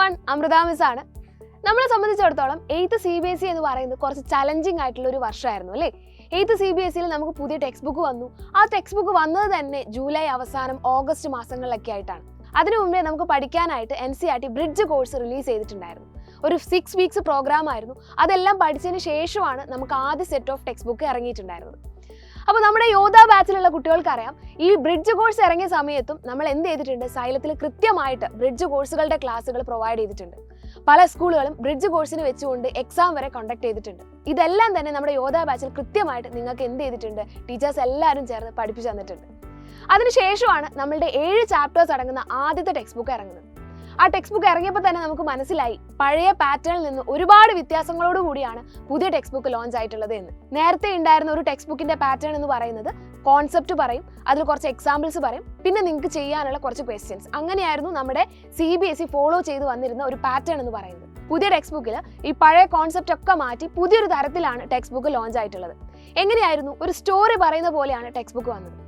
Everyone, Amrita miss ആണ്. നമ്മളെ സംബന്ധിച്ചിടത്തോളം 8th CBSE എന്ന് പറയുന്നത് കുറച്ച് ചലഞ്ചിങ് ആയിട്ടുള്ള ഒരു വർഷമായിരുന്നു അല്ലേ. 8th CBSEയിൽ നമുക്ക് പുതിയ ടെക്സ്റ്റ് ബുക്ക് വന്നു. ആ ടെക്സ്റ്റ് ബുക്ക് വന്നത് തന്നെ ജൂലൈ അവസാനം ഓഗസ്റ്റ് മാസങ്ങളിലൊക്കെ ആയിട്ടാണ്. അതിനു മുമ്പേ നമുക്ക് പഠിക്കാനായിട്ട് NCERT ബ്രിഡ്ജ് കോഴ്സ് റിലീസ് ചെയ്തിട്ടുണ്ടായിരുന്നു. ഒരു 6 weeks പ്രോഗ്രാം ആയിരുന്നു. അതെല്ലാം പഠിച്ചതിന് ശേഷമാണ് നമുക്ക് ആദ്യ സെറ്റ് ഓഫ് ടെക്സ്റ്റ് ബുക്ക് ഇറങ്ങിയിട്ടുണ്ടായിരുന്നത്. അപ്പോൾ നമ്മുടെ യോധ ബാച്ചിലുള്ള കുട്ടികൾക്കറിയാം, ഈ ബ്രിഡ്ജ് കോഴ്സ് ഇറങ്ങിയ സമയത്തും നമ്മൾ എന്ത് ചെയ്തിട്ടുണ്ട്, സൈലത്തിൽ കൃത്യമായിട്ട് ബ്രിഡ്ജ് കോഴ്സുകളുടെ ക്ലാസ്സുകൾ പ്രൊവൈഡ് ചെയ്തിട്ടുണ്ട്. പല സ്കൂളുകളും ബ്രിഡ്ജ് കോഴ്സിന് വെച്ചുകൊണ്ട് എക്സാം വരെ കണ്ടക്ട് ചെയ്തിട്ടുണ്ട്. ഇതെല്ലാം തന്നെ നമ്മുടെ യോധ ബാച്ചിൽ കൃത്യമായിട്ട് നിങ്ങൾക്ക് എന്ത് ചെയ്തിട്ടുണ്ട്, ടീച്ചേഴ്സ് എല്ലാവരും ചേർന്ന് പഠിപ്പിച്ചു തന്നിട്ടുണ്ട്. അതിനുശേഷമാണ് നമ്മളുടെ 7 ചാപ്റ്റേഴ്സ് അടങ്ങുന്ന ആദ്യത്തെ ടെക്സ്റ്റ് ബുക്ക് ഇറങ്ങുന്നത്. ആ ടെക്സ്റ്റ് ബുക്ക് ഇറങ്ങിയപ്പോൾ തന്നെ നമുക്ക് മനസ്സിലായി പഴയ പാറ്റേണിൽ നിന്ന് ഒരുപാട് വ്യത്യാസങ്ങളോട് കൂടിയാണ് പുതിയ ടെക്സ്റ്റ് ബുക്ക് ലോഞ്ച് ആയിട്ടുള്ളത് എന്ന്. നേരത്തെ ഉണ്ടായിരുന്ന ഒരു ടെക്സ്റ്റ് ബുക്കിന്റെ പാറ്റേൺ എന്ന് പറയുന്നത് കോൺസെപ്റ്റ് പറയും, അതിൽ കുറച്ച് എക്സാമ്പിൾസ് പറയും, പിന്നെ നിങ്ങൾക്ക് ചെയ്യാനുള്ള കുറച്ച് ക്വസ്റ്റ്യൻസ്. അങ്ങനെയായിരുന്നു നമ്മുടെ CBSE ഫോളോ ചെയ്ത് വന്നിരുന്ന ഒരു പാറ്റേൺ എന്ന് പറയുന്നത്. പുതിയ ടെക്സ്റ്റ് ബുക്കിൽ ഈ പഴയ കോൺസെപ്റ്റ് ഒക്കെ മാറ്റി പുതിയൊരു തരത്തിലാണ് ടെക്സ്റ്റ് ബുക്ക് ലോഞ്ച് ആയിട്ടുള്ളത്. എങ്ങനെയായിരുന്നു, ഒരു സ്റ്റോറി പറയുന്ന പോലെയാണ് ടെക്സ്റ്റ് ബുക്ക് വന്നത്.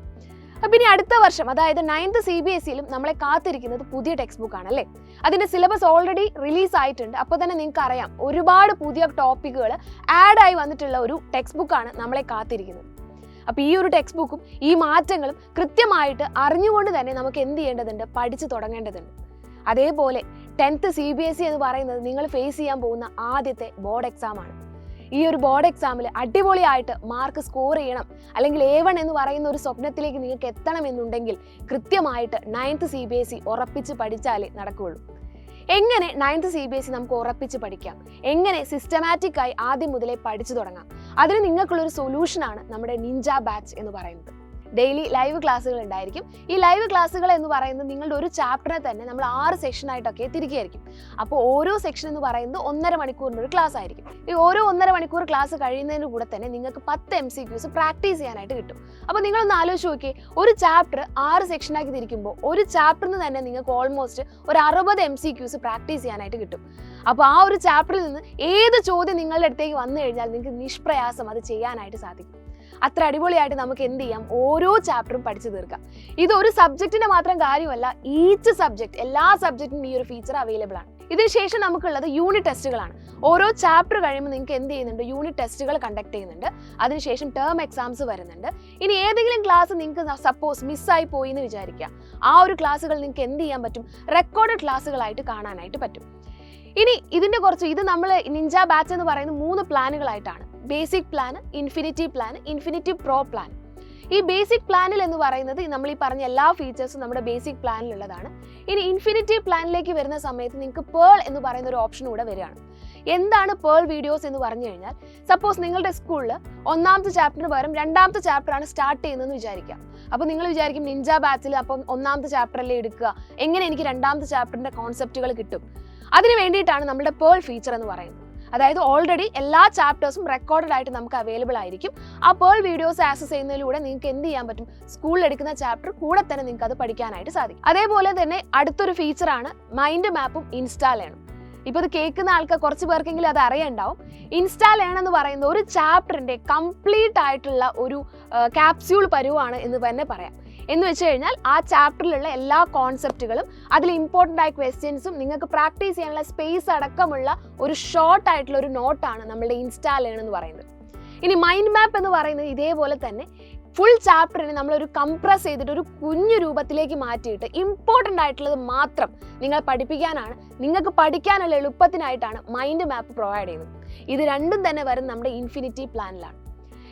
അപ്പം ഇനി അടുത്ത വർഷം, അതായത് 9th CBSEയിലും നമ്മളെ കാത്തിരിക്കുന്നത് പുതിയ ടെക്സ്റ്റ് ബുക്ക് ആണ് അല്ലേ. അതിന്റെ സിലബസ് ഓൾറെഡി റിലീസ് ആയിട്ടുണ്ട്. അപ്പോൾ തന്നെ നിങ്ങൾക്ക് അറിയാം, ഒരുപാട് പുതിയ ടോപ്പിക്കുകൾ ആഡ് ആയി വന്നിട്ടുള്ള ഒരു ടെക്സ്റ്റ് ബുക്കാണ് നമ്മളെ കാത്തിരിക്കുന്നത്. അപ്പോൾ ഈ ഒരു ടെക്സ്റ്റ് ബുക്കും ഈ മാറ്റങ്ങളും കൃത്യമായിട്ട് അറിഞ്ഞുകൊണ്ട് തന്നെ നമുക്ക് എന്ത് ചെയ്യേണ്ടതുണ്ട്, പഠിച്ചു തുടങ്ങേണ്ടതുണ്ട്. അതേപോലെ 10th CBSE എന്ന് പറയുന്നത് നിങ്ങൾ ഫേസ് ചെയ്യാൻ പോകുന്ന ആദ്യത്തെ ബോർഡ് എക്സാം ആണ്. ഈ ഒരു ബോർഡ് എക്സാമിൽ അടിപൊളിയായിട്ട് മാർക്ക് സ്കോർ ചെയ്യണം, അല്ലെങ്കിൽ A1 എന്ന് പറയുന്ന ഒരു സ്വപ്നത്തിലേക്ക് നിങ്ങൾക്ക് എത്തണമെന്നുണ്ടെങ്കിൽ കൃത്യമായിട്ട് 9th CBSE ഉറപ്പിച്ച് പഠിച്ചാലേ നടക്കുകയുള്ളൂ. എങ്ങനെ 9th CBSE നമുക്ക് ഉറപ്പിച്ച് പഠിക്കാം, എങ്ങനെ സിസ്റ്റമാറ്റിക് ആയി ആദ്യം മുതലേ പഠിച്ചു തുടങ്ങാം, അതിന് നിങ്ങൾക്കുള്ളൊരു സൊല്യൂഷനാണ് നമ്മുടെ നിഞ്ച ബാച്ച് എന്ന് പറയുന്നത്. ഡെയിലി ലൈവ് ക്ലാസ്സുകൾ ഉണ്ടായിരിക്കും. ഈ ലൈവ് ക്ലാസ്സുകൾ എന്ന് പറയുന്നത് നിങ്ങളുടെ ഒരു ചാപ്റ്ററിനെ തന്നെ നമ്മൾ 6 സെക്ഷനായിട്ടൊക്കെ തിരിക്കുകയായിരിക്കും. അപ്പോൾ ഓരോ സെക്ഷൻ എന്ന് പറയുന്നത് 1.5 മണിക്കൂറിൻ്റെ ഒരു ക്ലാസ് ആയിരിക്കും. ഈ ഓരോ 1.5 മണിക്കൂർ ക്ലാസ് കഴിയുന്നതിന് കൂടെ തന്നെ നിങ്ങൾക്ക് 10 MCQs പ്രാക്ടീസ് ചെയ്യാനായിട്ട് കിട്ടും. അപ്പോൾ നിങ്ങളൊന്ന് ആലോചിച്ച് നോക്കിയേ, ഒരു ചാപ്റ്റർ 6 സെക്ഷനാക്കി തിരിക്കുമ്പോൾ ഒരു ചാപ്റ്ററിന് തന്നെ നിങ്ങൾക്ക് ഓൾമോസ്റ്റ് ഒരു 60 MCQs പ്രാക്ടീസ് ചെയ്യാനായിട്ട് കിട്ടും. അപ്പോൾ ആ ഒരു ചാപ്റ്ററിൽ നിന്ന് ഏത് ചോദ്യം നിങ്ങളുടെ അടുത്തേക്ക് വന്നു കഴിഞ്ഞാൽ നിങ്ങൾക്ക് നിഷ്പ്രയാസം അത് ചെയ്യാനായിട്ട് സാധിക്കും. അത്ര അടിപൊളിയായിട്ട് നമുക്ക് എന്ത് ചെയ്യാം, ഓരോ ചാപ്റ്ററും പഠിച്ചു തീർക്കാം. ഇത് ഒരു സബ്ജക്റ്റിന്റെ മാത്രം കാര്യമല്ല, ഈച്ച് സബ്ജക്ട്, എല്ലാ സബ്ജക്റ്റിനും ഈ ഒരു ഫീച്ചർ അവൈലബിൾ ആണ്. ഇതിനുശേഷം നമുക്കുള്ളത് യൂണിറ്റ് ടെസ്റ്റുകളാണ്. ഓരോ ചാപ്റ്റർ കഴിയുമ്പോൾ നിങ്ങൾക്ക് എന്ത് ചെയ്യുന്നുണ്ട്, യൂണിറ്റ് ടെസ്റ്റുകൾ കണ്ടക്ട് ചെയ്യുന്നുണ്ട്. അതിനുശേഷം ടേം എക്സാംസ് വരുന്നുണ്ട്. ഇനി ഏതെങ്കിലും ക്ലാസ് നിങ്ങൾക്ക് സപ്പോസ് മിസ്സായി പോയി എന്ന് വിചാരിക്കുക, ആ ഒരു ക്ലാസ്സുകൾ നിങ്ങൾക്ക് എന്ത് ചെയ്യാൻ പറ്റും, റെക്കോർഡഡ് ക്ലാസ്സുകളായിട്ട് കാണാനായിട്ട് പറ്റും. ഇനി ഇതിന്റെ കുറച്ച്, ഇത് നമ്മൾ നിഞ്ച ബാച്ച് എന്ന് പറയുന്ന 3 പ്ലാനുകളായിട്ടാണ്. Basic plan, infinity plan, infinity pro plan. ഈ ബേസിക് പ്ലാനിൽ എന്ന് പറയുന്നത് നമ്മൾ ഈ പറഞ്ഞ എല്ലാ ഫീച്ചേഴ്സും നമ്മുടെ ബേസിക് പ്ലാനിലുള്ളതാണ്. ഇനി ഇൻഫിനിറ്റി പ്ലാനിലേക്ക് വരുന്ന സമയത്ത് നിങ്ങൾക്ക് പേൾ എന്ന് പറയുന്ന ഒരു ഓപ്ഷൻ കൂടെ വരികയാണ്. എന്താണ് പേൾ വീഡിയോസ് എന്ന് പറഞ്ഞു കഴിഞ്ഞാൽ, സപ്പോസ് നിങ്ങളുടെ സ്കൂളിൽ 1ാമത്തെ ചാപ്റ്ററിന് പകരം 2ാമത്തെ ചാപ്റ്ററാണ് സ്റ്റാർട്ട് ചെയ്യുന്നതെന്ന് വിചാരിക്കുക. അപ്പോൾ നിങ്ങൾ വിചാരിക്കും നിഞ്ച ബാച്ചിൽ അപ്പം 1ാമത്തെ ചാപ്റ്ററല്ലേ എടുക്കുക, എങ്ങനെ എനിക്ക് 2ാമത്തെ ചാപ്റ്ററിന്റെ കോൺസെപ്റ്റുകൾ കിട്ടും? അതിന് വേണ്ടിയിട്ടാണ് നമ്മുടെ പേൾ ഫീച്ചർ എന്ന് പറയുന്നത്. അതായത് ഓൾറെഡി എല്ലാ ചാപ്റ്റേഴ്സും റെക്കോർഡഡ് ആയിട്ട് നമുക്ക് അവൈലബിൾ ആയിരിക്കും. ആ പേൾ വീഡിയോസ് ആക്സസ് ചെയ്യുന്നതിലൂടെ നിങ്ങൾക്ക് എന്ത് ചെയ്യാൻ പറ്റും, സ്കൂളിൽ എടുക്കുന്ന ചാപ്റ്റർ കൂടെ തന്നെ നിങ്ങൾക്ക് അത് പഠിക്കാനായിട്ട് സാധിക്കും. അതേപോലെ തന്നെ അടുത്തൊരു ഫീച്ചറാണ് മൈൻഡ് മാപ്പും ഇൻസ്റ്റാൾ ചെയ്യണം. ഇപ്പോൾ ഇത് കേൾക്കുന്ന ആൾക്ക് കുറച്ച് പേർക്കെങ്കിലും അത് അറിയുണ്ടാവും. ഇൻസ്റ്റാൾ ചെയ്യണം എന്ന് പറയുന്നത് ഒരു ചാപ്റ്ററിന്റെ കംപ്ലീറ്റ് ആയിട്ടുള്ള ഒരു ക്യാപ്സ്യൂൾ പരുവാണ് എന്ന് തന്നെ പറയാം. എന്ന് വെച്ച് കഴിഞ്ഞാൽ ആ ചാപ്റ്ററിലുള്ള എല്ലാ കോൺസെപ്റ്റുകളും അതിൽ ഇമ്പോർട്ടൻ്റ് ആയ ക്വസ്റ്റ്യൻസും നിങ്ങൾക്ക് പ്രാക്ടീസ് ചെയ്യാനുള്ള സ്പേസ് അടക്കമുള്ള ഒരു ഷോർട്ട് ആയിട്ടുള്ള ഒരു നോട്ടാണ് നമ്മളുടെ ഇൻസ്റ്റാൾ ചെയ്യണം എന്ന് പറയുന്നത്. ഇനി മൈൻഡ് മാപ്പ് എന്ന് പറയുന്നത് ഇതേപോലെ തന്നെ ഫുൾ ചാപ്റ്ററിനെ നമ്മളൊരു കംപ്രസ് ചെയ്തിട്ട് ഒരു കുഞ്ഞു രൂപത്തിലേക്ക് മാറ്റിയിട്ട് ഇമ്പോർട്ടൻ്റ് ആയിട്ടുള്ളത് മാത്രം നിങ്ങൾ പഠിപ്പിക്കാനാണ്, നിങ്ങൾക്ക് പഠിക്കാനുള്ള എളുപ്പത്തിനായിട്ടാണ് മൈൻഡ് മാപ്പ് പ്രൊവൈഡ് ചെയ്യുന്നത്. ഇത് രണ്ടും തന്നെ വരും നമ്മുടെ ഇൻഫിനിറ്റി പ്ലാനിലാണ്.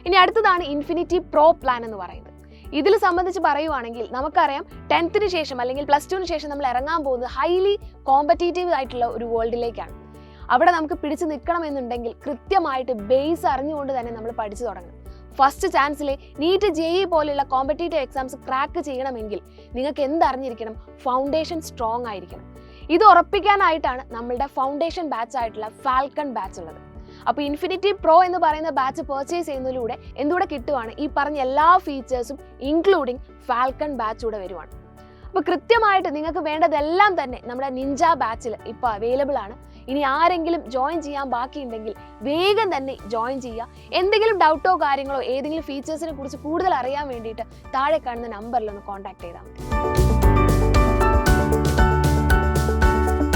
ഇനി അടുത്തതാണ് ഇൻഫിനിറ്റി പ്രോ പ്ലാൻ എന്ന് പറയുന്നത്. ഇതിൽ സംബന്ധിച്ച് പറയുവാണെങ്കിൽ നമുക്കറിയാം 10th ശേഷം അല്ലെങ്കിൽ +2 ശേഷം നമ്മൾ ഇറങ്ങാൻ പോകുന്നത് ഹൈലി കോമ്പറ്റീറ്റീവ് ആയിട്ടുള്ള ഒരു വേൾഡിലേക്കാണ്. അവിടെ നമുക്ക് പിടിച്ചു നിൽക്കണമെന്നുണ്ടെങ്കിൽ കൃത്യമായിട്ട് ബേസ് അറിഞ്ഞുകൊണ്ട് തന്നെ നമ്മൾ പഠിച്ചു തുടങ്ങണം. ഫസ്റ്റ് ചാൻസിലെ നീറ്റ് JEE പോലെയുള്ള കോമ്പറ്റീറ്റീവ് എക്സാംസ് ക്രാക്ക് ചെയ്യണമെങ്കിൽ നിങ്ങൾക്ക് എന്തറിഞ്ഞിരിക്കണം, ഫൗണ്ടേഷൻ സ്ട്രോങ് ആയിരിക്കണം. ഇത് ഉറപ്പിക്കാനായിട്ടാണ് നമ്മളുടെ ഫൗണ്ടേഷൻ ബാച്ച് ആയിട്ടുള്ള ഫാൽക്കൺ ബാച്ച് ഉള്ളത്. അപ്പോൾ ഇൻഫിനിറ്റി പ്രോ എന്ന് പറയുന്ന ബാച്ച് പർച്ചേസ് ചെയ്യുന്നതിലൂടെ എന്തുകൂടെ കിട്ടുവാണ്, ഈ പറഞ്ഞ എല്ലാ ഫീച്ചേഴ്സും ഇൻക്ലൂഡിങ് ഫാൽക്കൺ ബാച്ച് കൂടെ വരുവാണ്. അപ്പോൾ കൃത്യമായിട്ട് നിങ്ങൾക്ക് വേണ്ടതെല്ലാം തന്നെ നമ്മുടെ നിഞ്ച ബാച്ചിൽ ഇപ്പോൾ അവൈലബിൾ ആണ്. ഇനി ആരെങ്കിലും ജോയിൻ ചെയ്യാൻ ബാക്കിയുണ്ടെങ്കിൽ വേഗം തന്നെ ജോയിൻ ചെയ്യുക. എന്തെങ്കിലും ഡൗട്ടോ കാര്യങ്ങളോ ഏതെങ്കിലും ഫീച്ചേഴ്സിനെ കുറിച്ച് കൂടുതൽ അറിയാൻ വേണ്ടിയിട്ട് താഴെ കാണുന്ന നമ്പറിൽ ഒന്ന് കോൺടാക്ട് ചെയ്താൽ മതി.